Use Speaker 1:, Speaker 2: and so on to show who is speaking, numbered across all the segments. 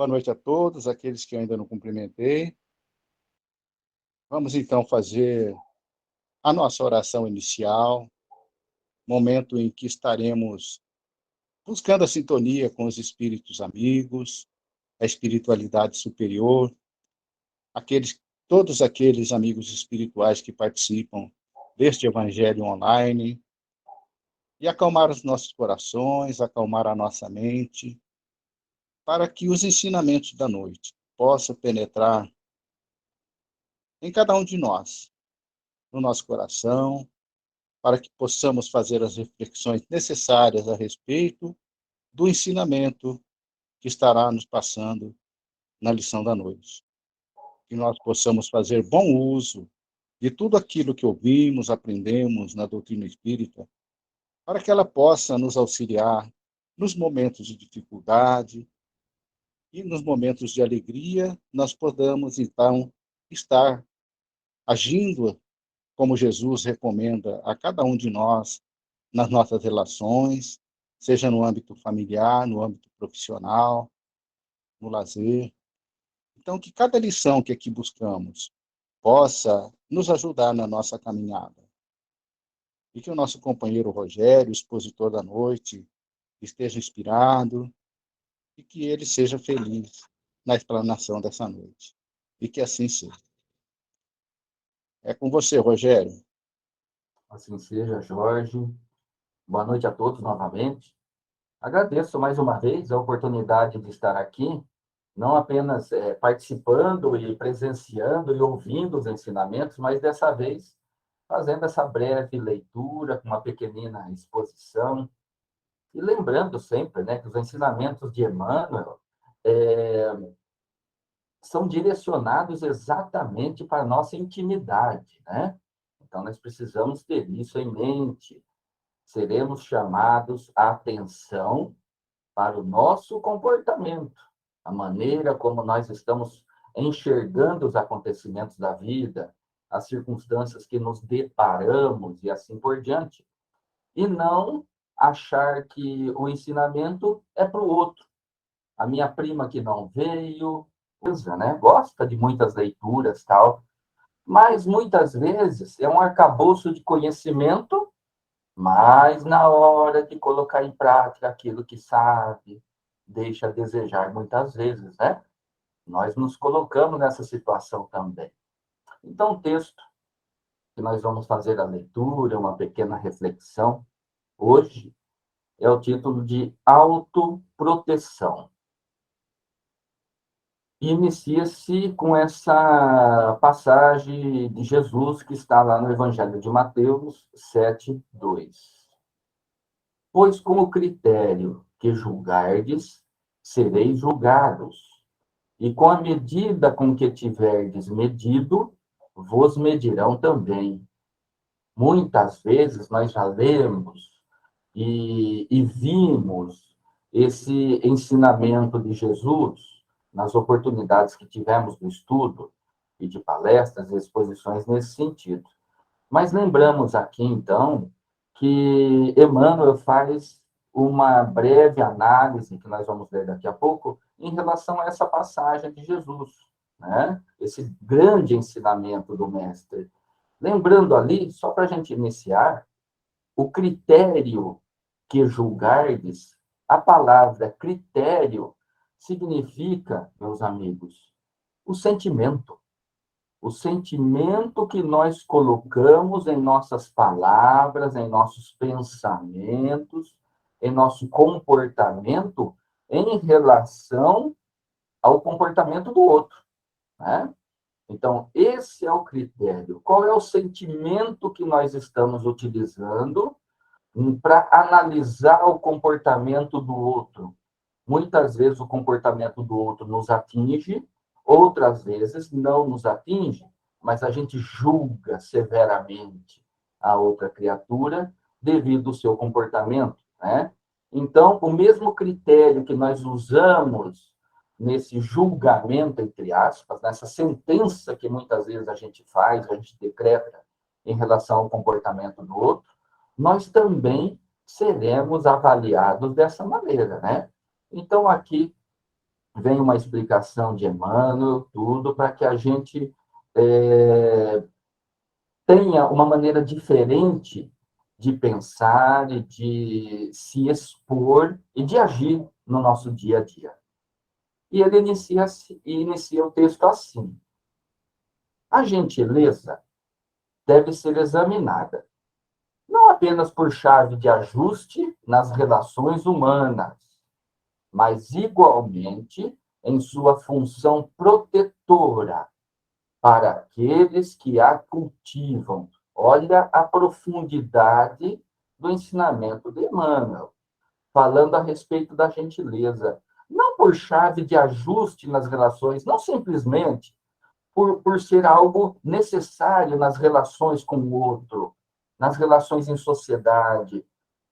Speaker 1: Boa noite a todos, aqueles que eu ainda não cumprimentei. Vamos então fazer a nossa oração inicial, momento em que estaremos buscando a sintonia com os espíritos amigos, a espiritualidade superior, todos aqueles amigos espirituais que participam deste evangelho online, e acalmar os nossos corações, acalmar a nossa mente, para que os ensinamentos da noite possam penetrar em cada um de nós, no nosso coração, para que possamos fazer as reflexões necessárias a respeito do ensinamento que estará nos passando na lição da noite. Que nós possamos fazer bom uso de tudo aquilo que ouvimos, aprendemos na doutrina espírita, para que ela possa nos auxiliar nos momentos de dificuldade e nos momentos de alegria, nós podamos, então, estar agindo como Jesus recomenda a cada um de nós nas nossas relações, seja no âmbito familiar, no âmbito profissional, no lazer. Então, que cada lição que aqui buscamos possa nos ajudar na nossa caminhada. E que o nosso companheiro Rogério, expositor da noite, esteja inspirado e que ele seja feliz na explanação dessa noite. E que assim seja. É com você, Rogério.
Speaker 2: Assim seja, Jorge. Boa noite a todos novamente. Agradeço mais uma vez a oportunidade de estar aqui, não apenas participando e presenciando e ouvindo os ensinamentos, mas dessa vez fazendo essa breve leitura, com uma pequenina exposição, e lembrando sempre, né, que os ensinamentos de Emmanuel são direcionados exatamente para a nossa intimidade, né? Então, nós precisamos ter isso em mente. Seremos chamados a atenção para o nosso comportamento, a maneira como nós estamos enxergando os acontecimentos da vida, as circunstâncias que nos deparamos e assim por diante. E não achar que o ensinamento é para o outro. A minha prima que não veio, né? Gosta de muitas leituras, tal, mas muitas vezes é um arcabouço de conhecimento, mas na hora de colocar em prática aquilo que sabe, deixa a desejar muitas vezes, né? Nós nos colocamos nessa situação também. Então, o texto que nós vamos fazer a leitura, uma pequena reflexão, hoje, é o título de Autoproteção. E inicia-se com essa passagem de Jesus que está lá no Evangelho de Mateus 7:2. Pois com o critério que julgardes, sereis julgados, e com a medida com que tiverdes medido, vos medirão também. Muitas vezes nós já lemos e vimos esse ensinamento de Jesus nas oportunidades que tivemos do estudo e de palestras e exposições nesse sentido. Mas lembramos aqui, então, que Emmanuel faz uma breve análise, que nós vamos ler daqui a pouco, em relação a essa passagem de Jesus, né? Esse grande ensinamento do Mestre. Lembrando ali, só para a gente iniciar, o critério que julgardes, a palavra critério significa, meus amigos, o sentimento. O sentimento que nós colocamos em nossas palavras, em nossos pensamentos, em nosso comportamento em relação ao comportamento do outro, né? Então, esse é o critério. Qual é o sentimento que nós estamos utilizando para analisar o comportamento do outro? Muitas vezes o comportamento do outro nos atinge, outras vezes não nos atinge, mas a gente julga severamente a outra criatura devido ao seu comportamento, né? Então, o mesmo critério que nós usamos nesse julgamento, entre aspas, nessa sentença que muitas vezes a gente faz, a gente decreta em relação ao comportamento do outro, nós também seremos avaliados dessa maneira, né? Então, aqui, vem uma explicação de Emmanuel, tudo, para que a gente tenha uma maneira diferente de pensar e de se expor e de agir no nosso dia a dia. E ele inicia o texto assim: a gentileza deve ser examinada, não apenas por chave de ajuste nas relações humanas, mas igualmente em sua função protetora para aqueles que a cultivam. Olha a profundidade do ensinamento de Emmanuel, falando a respeito da gentileza. Não por chave de ajuste nas relações, não simplesmente por ser algo necessário nas relações com o outro, nas relações em sociedade,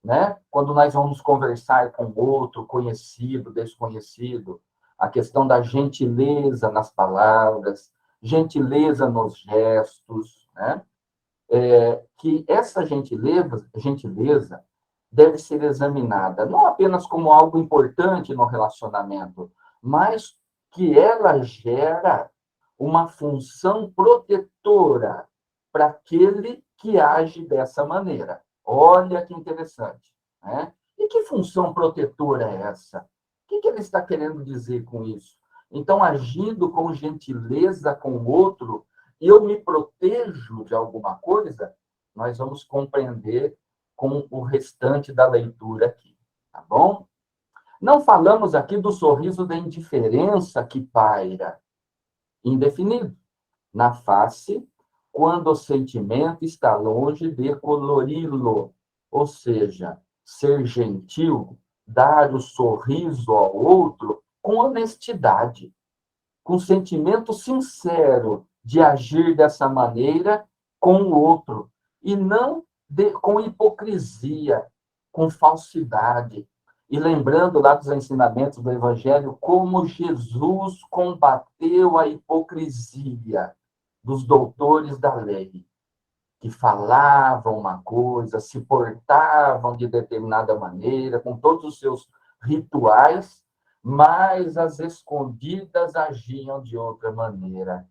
Speaker 2: né? Quando nós vamos conversar com outro, conhecido, desconhecido, a questão da gentileza nas palavras, gentileza nos gestos, né? Que essa gentileza deve ser examinada não apenas como algo importante no relacionamento, mas que ela gera uma função protetora para aquele que age dessa maneira. Olha que interessante, né? E que função protetora é essa? O que ele está querendo dizer com isso? Então, agindo com gentileza com o outro, eu me protejo de alguma coisa, nós vamos compreender com o restante da leitura aqui, tá bom? Não falamos aqui do sorriso da indiferença que paira, indefinido, na face, quando o sentimento está longe de colori-lo, ou seja, ser gentil, dar o sorriso ao outro com honestidade, com sentimento sincero de agir dessa maneira com o outro, e não com hipocrisia, com falsidade. E lembrando lá dos ensinamentos do Evangelho, como Jesus combateu a hipocrisia dos doutores da lei, que falavam uma coisa, se portavam de determinada maneira, com todos os seus rituais, mas às escondidas agiam de outra maneira.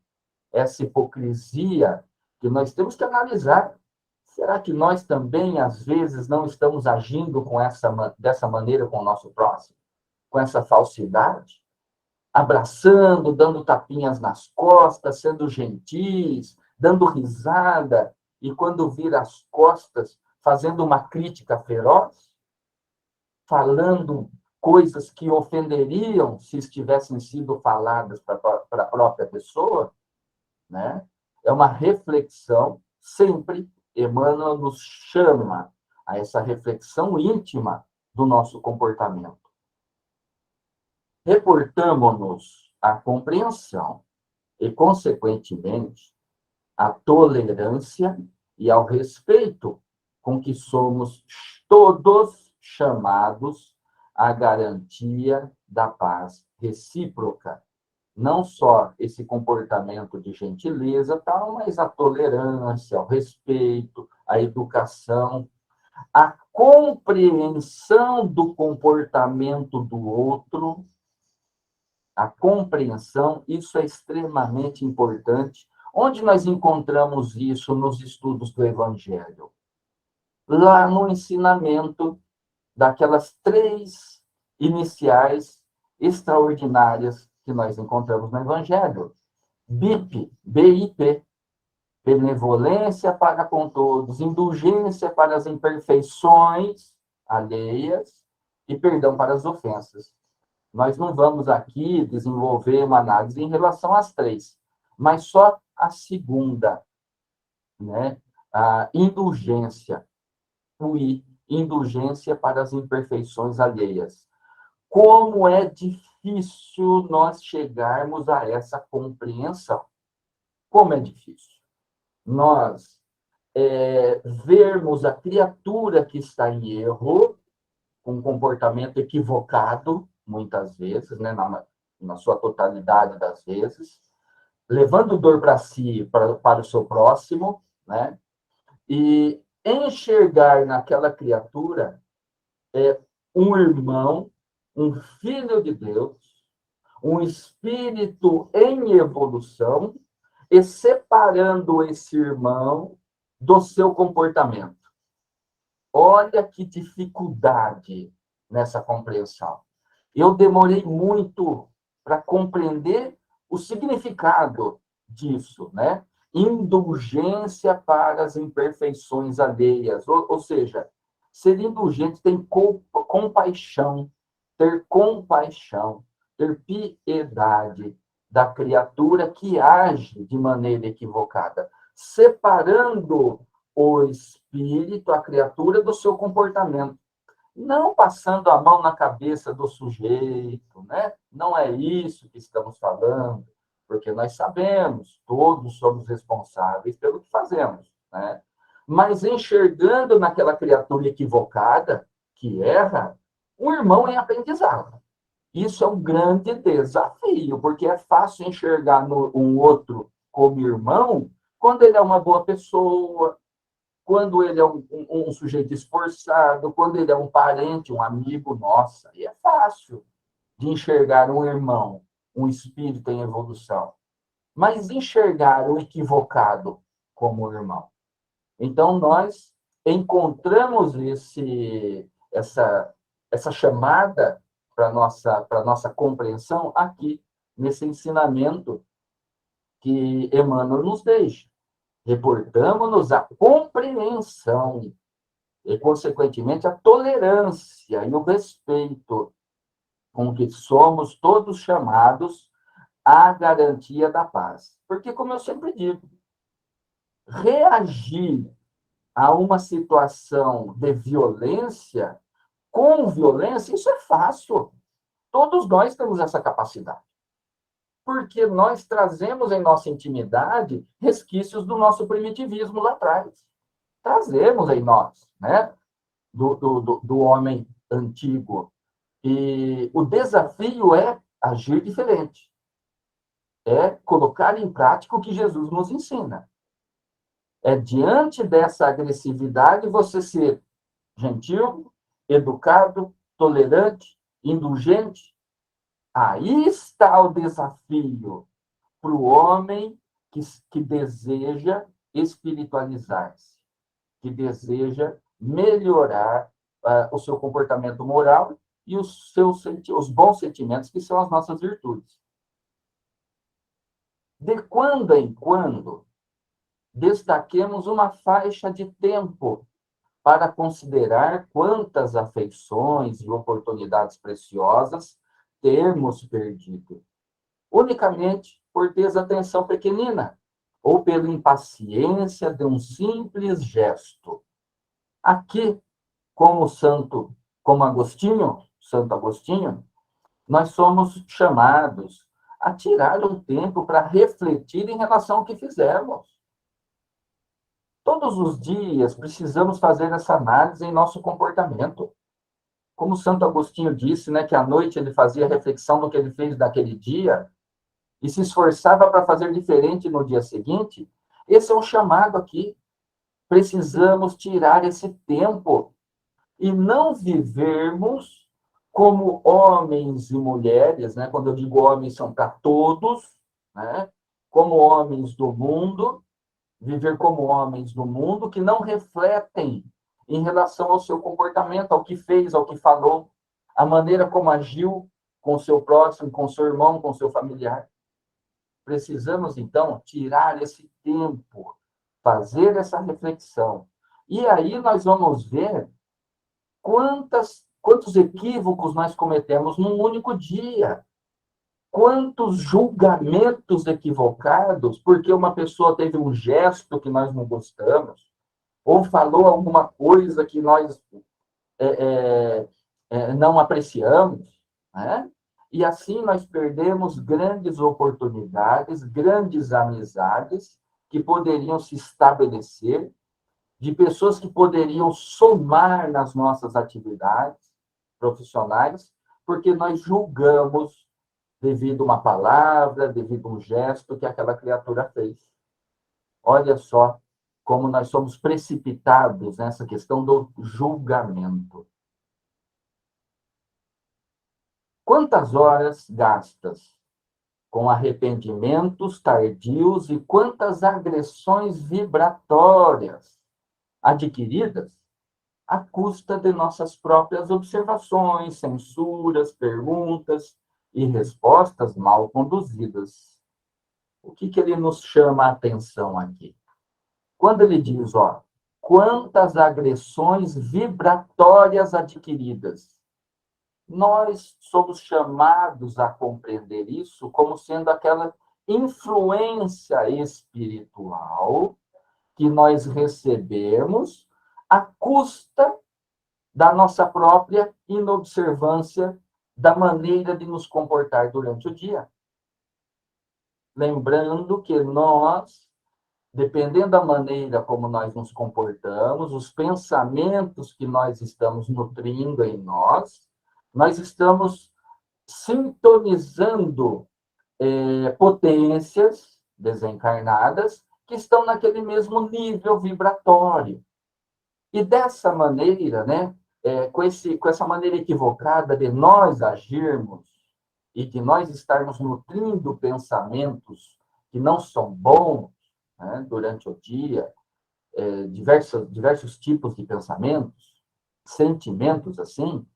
Speaker 2: Essa hipocrisia que nós temos que analisar. Será que nós também, às vezes, não estamos agindo dessa maneira com o nosso próximo? Com essa falsidade? Abraçando, dando tapinhas nas costas, sendo gentis, dando risada, e quando vira as costas, fazendo uma crítica feroz? Falando coisas que ofenderiam se estivessem sido faladas para a própria pessoa, né? É uma reflexão, sempre Emmanuel nos chama a essa reflexão íntima do nosso comportamento. Reportamos-nos à compreensão e, consequentemente, à tolerância e ao respeito com que somos todos chamados à garantia da paz recíproca. Não só esse comportamento de gentileza, tal, mas a tolerância, o respeito, a educação, a compreensão do comportamento do outro, a compreensão, isso é extremamente importante. Onde nós encontramos isso nos estudos do Evangelho? Lá no ensinamento daquelas 3 iniciais extraordinárias que nós encontramos no Evangelho. BIP, BIP, benevolência para com todos, indulgência para as imperfeições alheias e perdão para as ofensas. Nós não vamos aqui desenvolver uma análise em relação às 3, mas só a segunda, né? A indulgência, o I, indulgência para as imperfeições alheias. Como é difícil nós chegarmos a essa compreensão. Como é difícil. Nós vermos a criatura que está em erro, com um comportamento equivocado, muitas vezes, né, na sua totalidade das vezes, levando dor para si, para o seu próximo, né, e enxergar naquela criatura um irmão, um filho de Deus, um espírito em evolução e separando esse irmão do seu comportamento. Olha que dificuldade nessa compreensão. Eu demorei muito para compreender o significado disso, né? Indulgência para as imperfeições alheias, ou seja, ser indulgente tem compaixão, ter compaixão, ter piedade da criatura que age de maneira equivocada, separando o espírito, a criatura, do seu comportamento. Não passando a mão na cabeça do sujeito, né? Não é isso que estamos falando, porque nós sabemos, todos somos responsáveis pelo que fazemos, né? Mas enxergando naquela criatura equivocada, que erra, um irmão em aprendizado. Isso é um grande desafio, porque é fácil enxergar um outro como irmão quando ele é uma boa pessoa, quando ele é um sujeito esforçado, quando ele é um parente, um amigo, nossa, e é fácil de enxergar um irmão, um espírito em evolução. Mas enxergar o equivocado como irmão. Então, nós encontramos essa chamada para a nossa compreensão aqui, nesse ensinamento que Emmanuel nos deixa. Reportamos-nos à compreensão e, consequentemente, a tolerância e o respeito com que somos todos chamados à garantia da paz. Porque, como eu sempre digo, reagir a uma situação de violência com violência, isso é fácil. Todos nós temos essa capacidade. Porque nós trazemos em nossa intimidade resquícios do nosso primitivismo lá atrás. Trazemos em nós, né? Do homem antigo. E o desafio é agir diferente. É colocar em prática o que Jesus nos ensina. É, diante dessa agressividade, você ser gentil, educado, tolerante, indulgente. Aí está o desafio para o homem que deseja espiritualizar-se, que deseja melhorar o seu comportamento moral e os bons sentimentos, que são as nossas virtudes. De quando em quando, destaquemos uma faixa de tempo para considerar quantas afeições e oportunidades preciosas temos perdido, unicamente por desatenção pequenina, ou pela impaciência de um simples gesto. Aqui, como Agostinho, Santo Agostinho, nós somos chamados a tirar um tempo para refletir em relação ao que fizemos. Todos os dias precisamos fazer essa análise em nosso comportamento. Como Santo Agostinho disse, né, que à noite ele fazia reflexão do que ele fez naquele dia e se esforçava para fazer diferente no dia seguinte, esse é um chamado aqui. Precisamos tirar esse tempo e não vivermos como homens e mulheres, né? Quando eu digo homens, são para todos, né? Como homens do mundo, viver como homens do mundo que não refletem em relação ao seu comportamento, ao que fez, ao que falou, a maneira como agiu com o seu próximo, com o seu irmão, com o seu familiar. Precisamos, então, tirar esse tempo, fazer essa reflexão. E aí nós vamos ver quantos equívocos nós cometemos num único dia. Quantos julgamentos equivocados, porque uma pessoa teve um gesto que nós não gostamos, ou falou alguma coisa que nós não apreciamos, né? E assim nós perdemos grandes oportunidades, grandes amizades que poderiam se estabelecer, de pessoas que poderiam somar nas nossas atividades profissionais, porque nós julgamos devido a uma palavra, devido a um gesto que aquela criatura fez. Olha só como nós somos precipitados nessa questão do julgamento. Quantas horas gastas com arrependimentos tardios e quantas agressões vibratórias adquiridas à custa de nossas próprias observações, censuras, perguntas e respostas mal conduzidas. O que ele nos chama a atenção aqui? Quando ele diz, quantas agressões vibratórias adquiridas, nós somos chamados a compreender isso como sendo aquela influência espiritual que nós recebemos à custa da nossa própria inobservância da maneira de nos comportar durante o dia. Lembrando que nós, dependendo da maneira como nós nos comportamos, os pensamentos que nós estamos nutrindo em nós estamos sintonizando potências desencarnadas que estão naquele mesmo nível vibratório. E dessa maneira, com essa maneira equivocada de nós agirmos e de nós estarmos nutrindo pensamentos que não são bons, né, durante o dia, diversos tipos de pensamentos, sentimentos assim,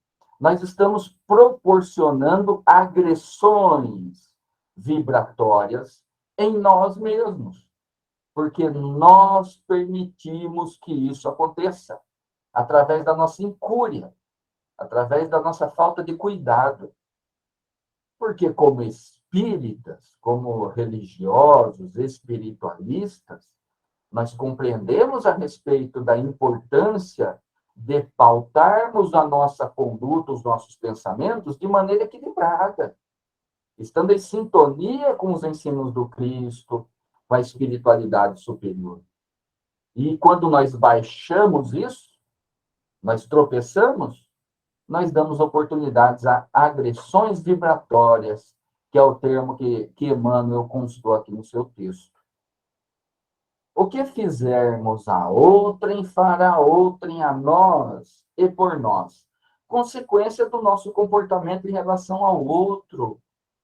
Speaker 2: nós estamos proporcionando agressões vibratórias em nós mesmos, porque nós permitimos que isso aconteça através da nossa incúria, através da nossa falta de cuidado. Porque, como espíritas, como religiosos, espiritualistas, nós compreendemos a respeito da importância de pautarmos a nossa conduta, os nossos pensamentos, de maneira equilibrada, estando em sintonia com os ensinos do Cristo, com a espiritualidade superior. E quando nós baixamos isso, nós tropeçamos, nós damos oportunidades a agressões vibratórias, que é o termo que Emmanuel constou aqui no seu texto. O que fizermos a outrem, fará outrem a nós e por nós. Consequência do nosso comportamento em relação ao outro.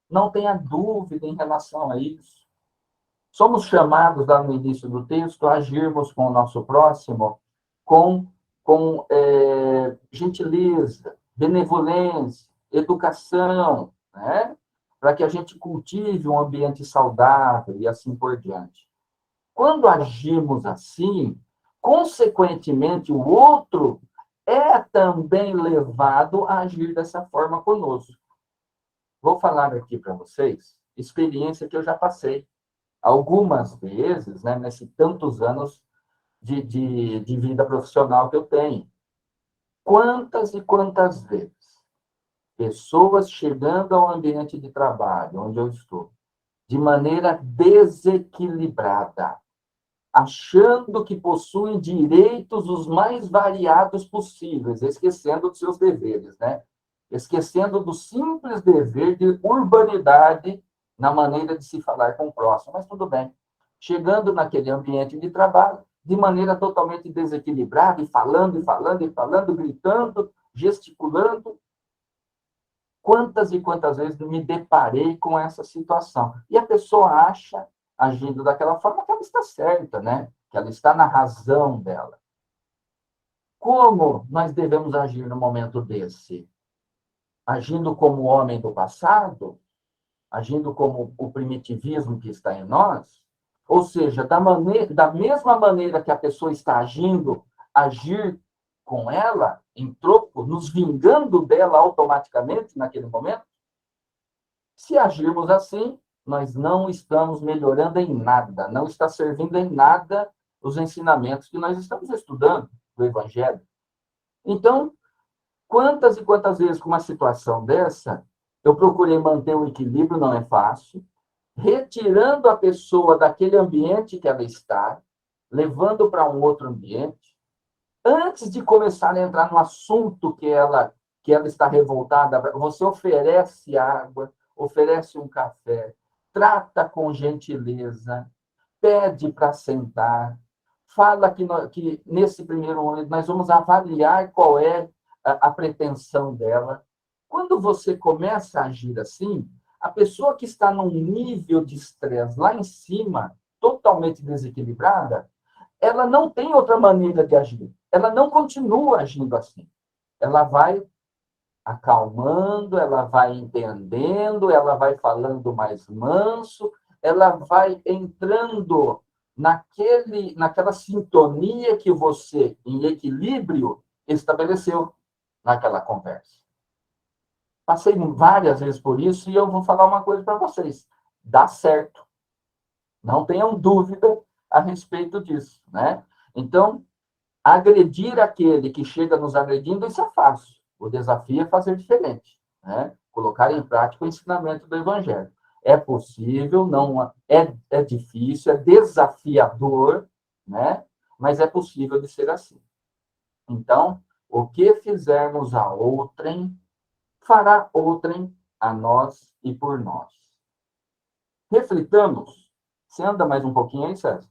Speaker 2: Não tenha dúvida em relação a isso. Somos chamados, lá no início do texto, a agirmos com o nosso próximo com gentileza, benevolência, educação, né? Para que a gente cultive um ambiente saudável e assim por diante. Quando agimos assim, consequentemente, o outro é também levado a agir dessa forma conosco. Vou falar aqui para vocês experiência que eu já passei algumas vezes, né, nesses tantos anos de vida profissional que eu tenho. Quantas e quantas vezes pessoas chegando ao ambiente de trabalho, onde eu estou, de maneira desequilibrada, achando que possuem direitos os mais variados possíveis, esquecendo dos seus deveres, né? Esquecendo do simples dever de urbanidade na maneira de se falar com o próximo. Mas tudo bem. Chegando naquele ambiente de trabalho, de maneira totalmente desequilibrada, e falando, gritando, gesticulando. Quantas e quantas vezes me deparei com essa situação? E a pessoa acha, agindo daquela forma, que ela está certa, né? Que ela está na razão dela. Como nós devemos agir no momento desse? Agindo como o homem do passado? Agindo como o primitivismo que está em nós? Ou seja, da mesma maneira que a pessoa está agindo, agir com ela, em troco, nos vingando dela automaticamente naquele momento? Se agirmos assim, nós não estamos melhorando em nada, não está servindo em nada os ensinamentos que nós estamos estudando do Evangelho. Então, quantas e quantas vezes com uma situação dessa, eu procurei manter o equilíbrio, não é fácil, retirando a pessoa daquele ambiente que ela está, levando para um outro ambiente, antes de começar a entrar no assunto que ela está revoltada, você oferece água, oferece um café, trata com gentileza, pede para sentar, fala que nesse primeiro momento nós vamos avaliar qual é a pretensão dela. quando você começa a agir assim, a pessoa que está num nível de estresse lá em cima, totalmente desequilibrada, ela não tem outra maneira de agir. Ela não continua agindo assim. Ela vai acalmando, ela vai entendendo, ela vai falando mais manso, ela vai entrando naquela sintonia que você, em equilíbrio, estabeleceu naquela conversa. Passei várias vezes por isso e eu vou falar uma coisa para vocês. Dá certo. Não tenham dúvida a respeito disso, né? Então, agredir aquele que chega nos agredindo, isso é fácil. O desafio é fazer diferente, né? Colocar em prática o ensinamento do Evangelho. É possível, não é difícil, é desafiador, né? Mas é possível de ser assim. Então, o que fizermos a outrem, fará outrem a nós e por nós. Reflitamos. Você anda mais um pouquinho aí, César?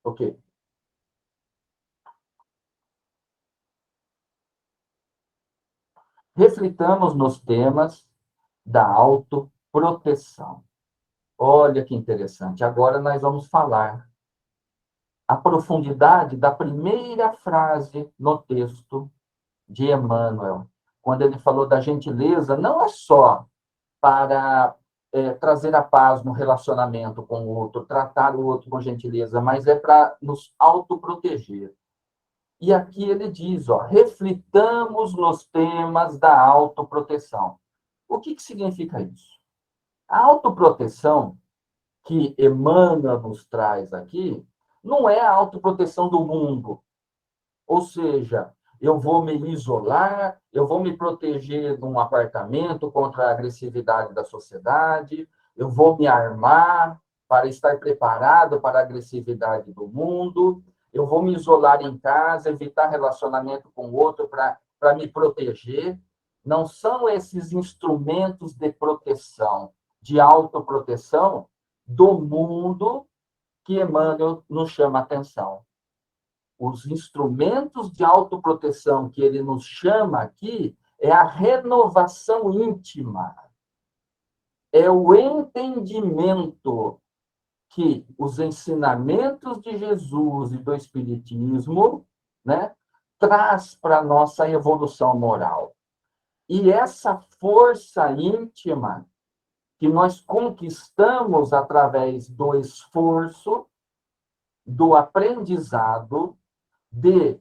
Speaker 2: Ok. Reflitamos nos temas da autoproteção. Olha que interessante. Agora nós vamos falar a profundidade da primeira frase no texto de Emmanuel, quando ele falou da gentileza, não é só para trazer a paz no relacionamento com o outro, tratar o outro com gentileza, mas é para nos autoproteger. E aqui ele diz, ó, reflitamos nos temas da autoproteção. O que significa isso? A autoproteção que Emmanuel nos traz aqui não é a autoproteção do mundo. Ou seja, eu vou me isolar, eu vou me proteger num apartamento contra a agressividade da sociedade, eu vou me armar para estar preparado para a agressividade do mundo, eu vou me isolar em casa, evitar relacionamento com o outro para me proteger. Não são esses instrumentos de proteção, de autoproteção do mundo que Emmanuel nos chama a atenção. Os instrumentos de autoproteção que ele nos chama aqui é a renovação íntima, é o entendimento que os ensinamentos de Jesus e do Espiritismo, né, traz para a nossa evolução moral. E essa força íntima que nós conquistamos através do esforço, do aprendizado, de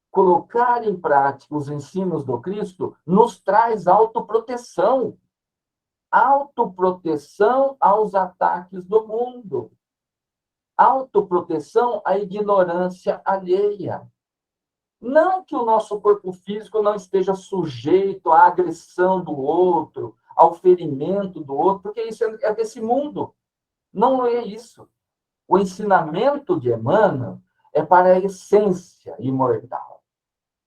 Speaker 2: colocar em prática os ensinos do Cristo, nos traz autoproteção. Autoproteção aos ataques do mundo. Autoproteção à ignorância alheia. Não que o nosso corpo físico não esteja sujeito à agressão do outro, ao ferimento do outro, porque isso é desse mundo. Não é isso. O ensinamento de Emmanuel é para a essência imortal.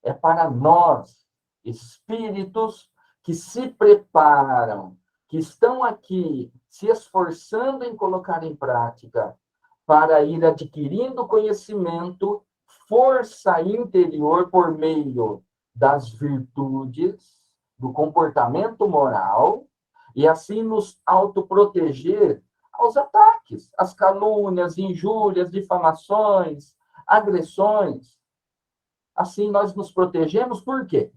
Speaker 2: É para nós, espíritos que se preparam, que estão aqui se esforçando em colocar em prática para ir adquirindo conhecimento, força interior por meio das virtudes, do comportamento moral, e assim nos autoproteger aos ataques, às calúnias, injúrias, difamações, agressões. Assim, nós nos protegemos por quê?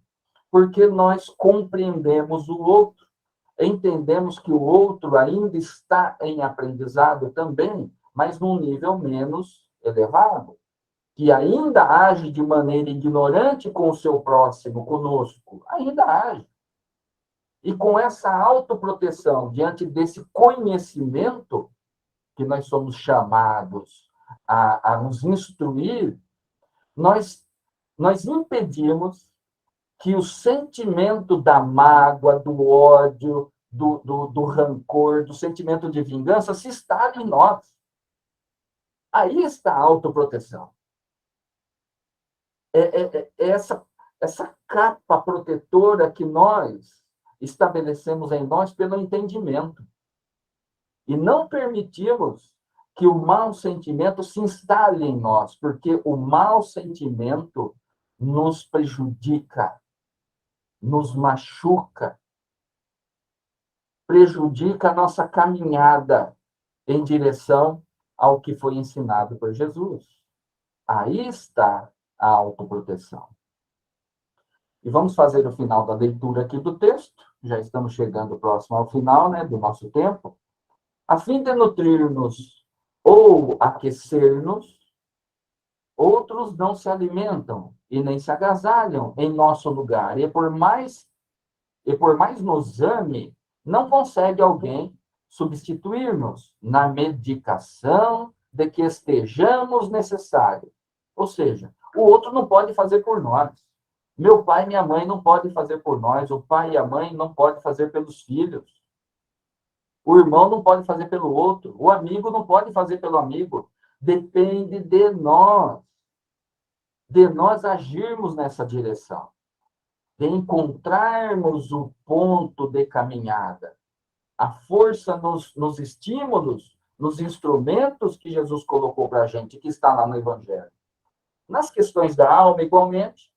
Speaker 2: Porque nós compreendemos o outro, entendemos que o outro ainda está em aprendizado também, mas num nível menos elevado, que ainda age de maneira ignorante com o seu próximo, conosco, ainda age. E com essa autoproteção, diante desse conhecimento que nós somos chamados a nos instruir, nós impedimos que o sentimento da mágoa, do ódio, do rancor, do sentimento de vingança se instale em nós. Aí está a autoproteção. É essa capa protetora que nós estabelecemos em nós pelo entendimento. E não permitimos que o mau sentimento se instale em nós, porque o mau sentimento nos prejudica, nos machuca, prejudica a nossa caminhada em direção ao que foi ensinado por Jesus. Aí está a autoproteção. E vamos fazer o final da leitura aqui do texto. Já estamos chegando próximo ao final, né, do nosso tempo. A fim de nutrir-nos ou aquecer-nos, outros não se alimentam e nem se agasalham em nosso lugar. E por mais nos ame, não consegue alguém substituir-nos na medicação de que estejamos necessários. Ou seja, o outro não pode fazer por nós. Meu pai e minha mãe não podem fazer por nós. O pai e a mãe não podem fazer pelos filhos. O irmão não pode fazer pelo outro. O amigo não pode fazer pelo amigo. Depende de nós agirmos nessa direção, de encontrarmos o ponto de caminhada, a força nos estímulos, nos instrumentos que Jesus colocou para a gente, que está lá no Evangelho. Nas questões da alma, igualmente,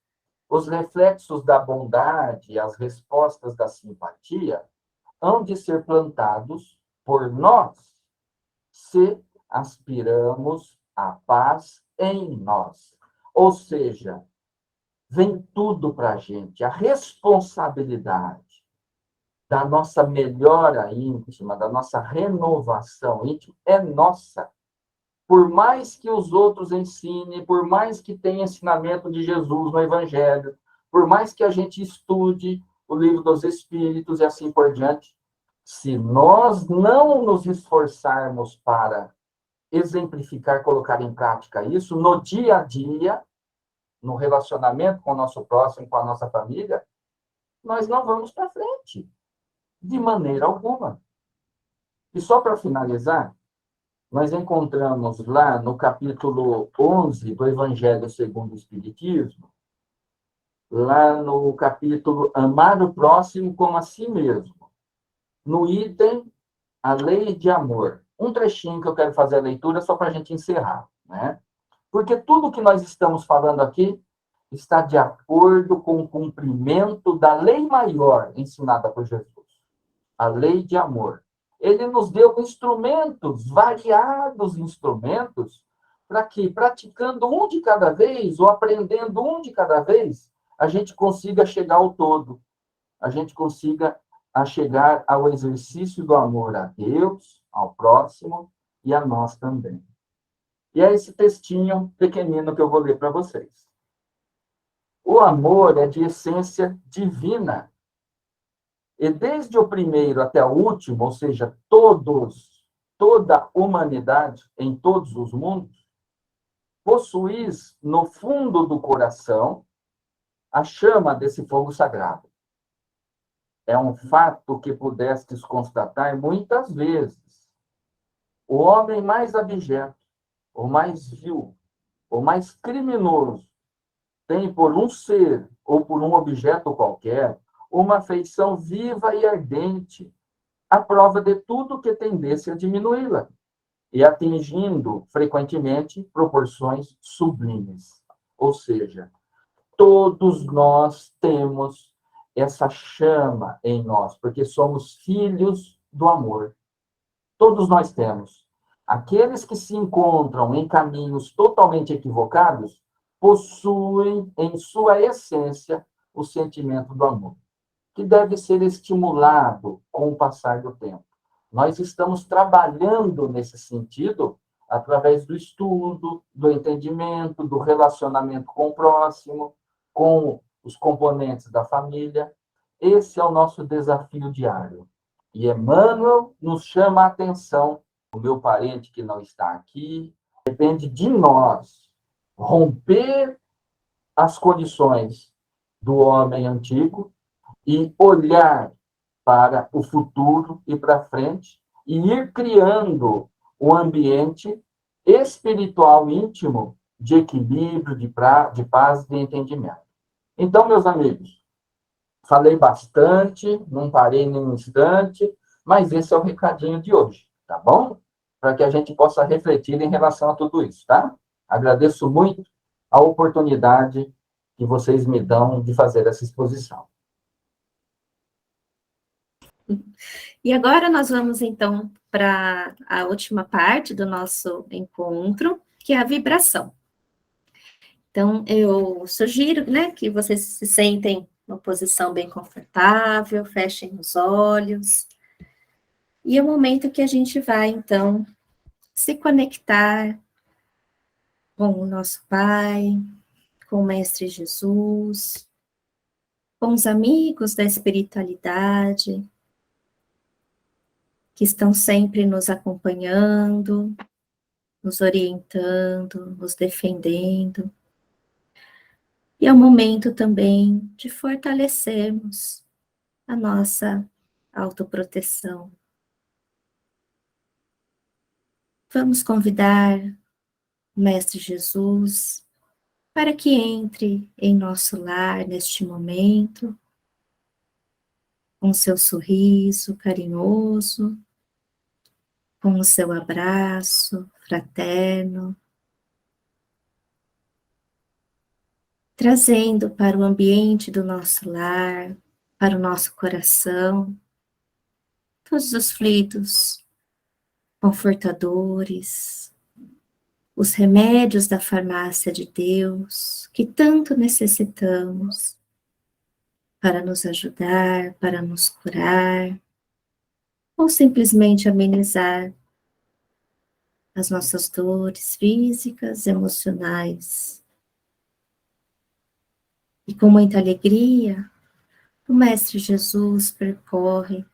Speaker 2: os reflexos da bondade, as respostas da simpatia, hão de ser plantados por nós, se aspiramos à paz em nós. Ou seja, vem tudo para a gente, a responsabilidade da nossa melhora íntima, da nossa renovação íntima, é nossa. Por mais que os outros ensinem, por mais que tenha ensinamento de Jesus no Evangelho, por mais que a gente estude o livro dos Espíritos e assim por diante, se nós não nos esforçarmos para exemplificar, colocar em prática isso no dia a dia, no relacionamento com o nosso próximo, com a nossa família, nós não vamos para frente, de maneira alguma. E só para finalizar, nós encontramos lá no capítulo 11 do Evangelho segundo o Espiritismo, lá no capítulo Amar o Próximo como a si mesmo, no item A Lei de Amor. Um trechinho que eu quero fazer a leitura só para a gente encerrar, né? Porque tudo que nós estamos falando aqui está de acordo com o cumprimento da lei maior ensinada por Jesus, a lei de amor. Ele nos deu instrumentos, variados instrumentos, para que, praticando um de cada vez, ou aprendendo um de cada vez, a gente consiga chegar ao todo, a gente consiga chegar ao exercício do amor a Deus, ao próximo e a nós também. E é esse textinho pequenino que eu vou ler para vocês. O amor é de essência divina. E desde o primeiro até o último, ou seja, toda a humanidade, em todos os mundos, possuís no fundo do coração a chama desse fogo sagrado. É um fato que pudestes constatar muitas vezes. O homem mais abjeto, o mais vil, o mais criminoso, tem por um ser ou por um objeto qualquer uma afeição viva e ardente, à prova de tudo que tendesse a diminuí-la, e atingindo, frequentemente, proporções sublimes. Ou seja, todos nós temos essa chama em nós, porque somos filhos do amor. Todos nós temos. Aqueles que se encontram em caminhos totalmente equivocados possuem em sua essência o sentimento do amor, que deve ser estimulado com o passar do tempo. Nós estamos trabalhando nesse sentido através do estudo, do entendimento, do relacionamento com o próximo, com os componentes da família. Esse é o nosso desafio diário. E Emmanuel nos chama a atenção, o meu parente que não está aqui, depende de nós romper as condições do homem antigo e olhar para o futuro e para frente e ir criando um ambiente espiritual íntimo de equilíbrio, de paz e de entendimento. Então, meus amigos, falei bastante, não parei nenhum instante, mas esse é o recadinho de hoje, tá bom? para que a gente possa refletir em relação a tudo isso, tá? Agradeço muito a oportunidade que vocês me dão de fazer essa exposição.
Speaker 3: E agora nós vamos, então, para a última parte do nosso encontro, que é a vibração. Então, eu sugiro, né, que vocês se sentem numa posição bem confortável, fechem os olhos. E é o momento que a gente vai, então, se conectar com o nosso Pai, com o Mestre Jesus, com os amigos da espiritualidade, que estão sempre nos acompanhando, nos orientando, nos defendendo. E é o momento também de fortalecermos a nossa autoproteção. Vamos convidar o Mestre Jesus para que entre em nosso lar neste momento, com seu sorriso carinhoso, com o seu abraço fraterno, trazendo para o ambiente do nosso lar, para o nosso coração, todos os fluidos confortadores, os remédios da farmácia de Deus, que tanto necessitamos para nos ajudar, para nos curar, ou simplesmente amenizar as nossas dores físicas, emocionais. E com muita alegria, o Mestre Jesus percorre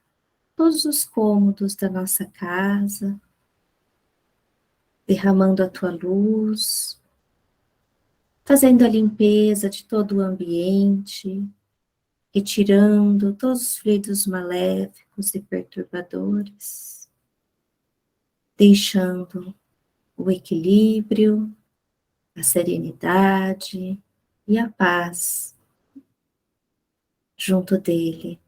Speaker 3: todos os cômodos da nossa casa, derramando a tua luz, fazendo a limpeza de todo o ambiente, retirando todos os fluidos maléficos e perturbadores, deixando o equilíbrio, a serenidade e a paz junto dele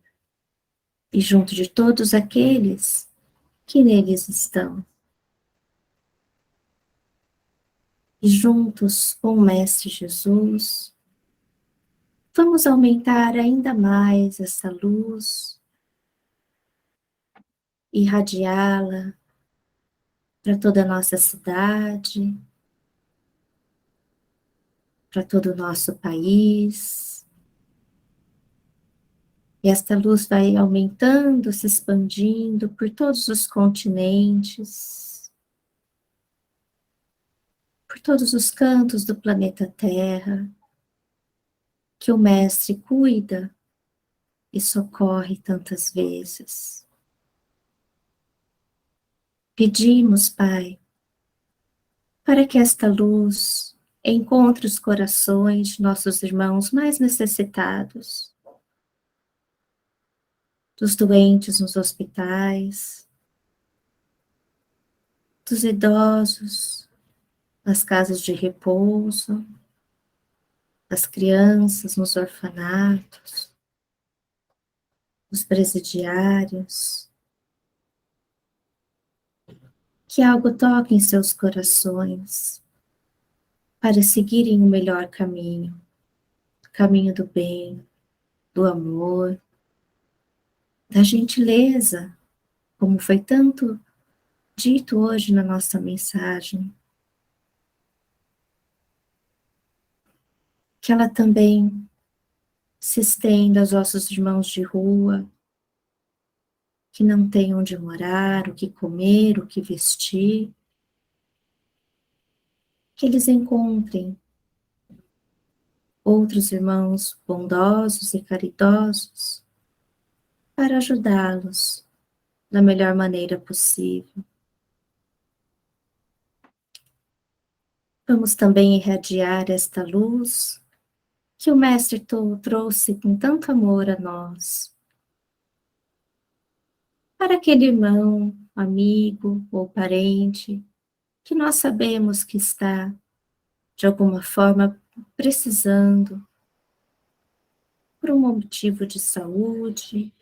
Speaker 3: e junto de todos aqueles que neles estão. E juntos com o Mestre Jesus, vamos aumentar ainda mais essa luz, irradiá-la para toda a nossa cidade, para todo o nosso país. E esta luz vai aumentando, se expandindo por todos os continentes, por todos os cantos do planeta Terra, que o Mestre cuida e socorre tantas vezes. Pedimos, Pai, para que esta luz encontre os corações de nossos irmãos mais necessitados, dos doentes nos hospitais, dos idosos nas casas de repouso, das crianças nos orfanatos, dos presidiários. Que algo toque em seus corações para seguirem o melhor caminho, o caminho do bem, do amor, da gentileza, como foi tanto dito hoje na nossa mensagem. Que ela também se estenda aos nossos irmãos de rua, que não têm onde morar, o que comer, o que vestir, que eles encontrem outros irmãos bondosos e caridosos para ajudá-los da melhor maneira possível. Vamos também irradiar esta luz que o Mestre trouxe com tanto amor a nós, para aquele irmão, amigo ou parente que nós sabemos que está, de alguma forma, precisando, por um motivo de saúde,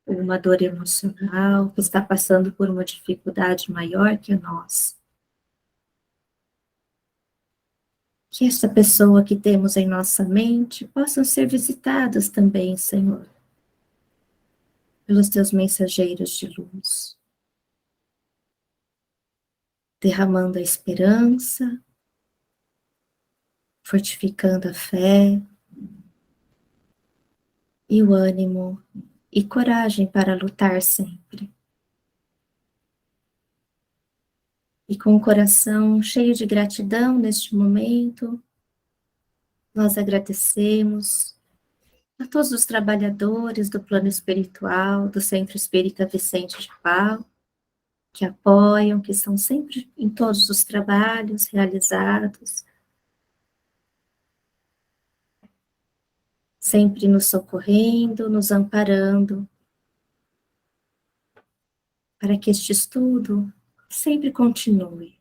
Speaker 3: uma dor emocional, que está passando por uma dificuldade maior que a nossa. Que essa pessoa que temos em nossa mente possam ser visitadas também, Senhor, pelos teus mensageiros de luz, derramando a esperança, fortificando a fé e o ânimo e coragem para lutar sempre. E com o coração cheio de gratidão neste momento, nós agradecemos a todos os trabalhadores do plano espiritual, do Centro Espírita Vicente de Paulo, que apoiam, que estão sempre em todos os trabalhos realizados, sempre nos socorrendo, nos amparando, para que este estudo sempre continue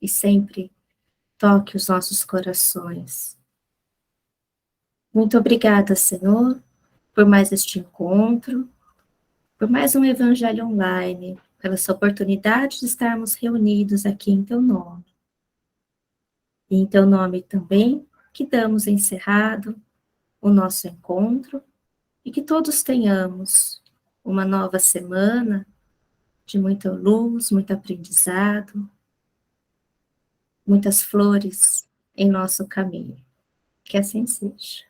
Speaker 3: e sempre toque os nossos corações. Muito obrigada, Senhor, por mais este encontro, por mais um Evangelho online, pela essa oportunidade de estarmos reunidos aqui em Teu nome. E em Teu nome também, que damos encerrado o nosso encontro e que todos tenhamos uma nova semana de muita luz, muito aprendizado, muitas flores em nosso caminho. Que assim seja.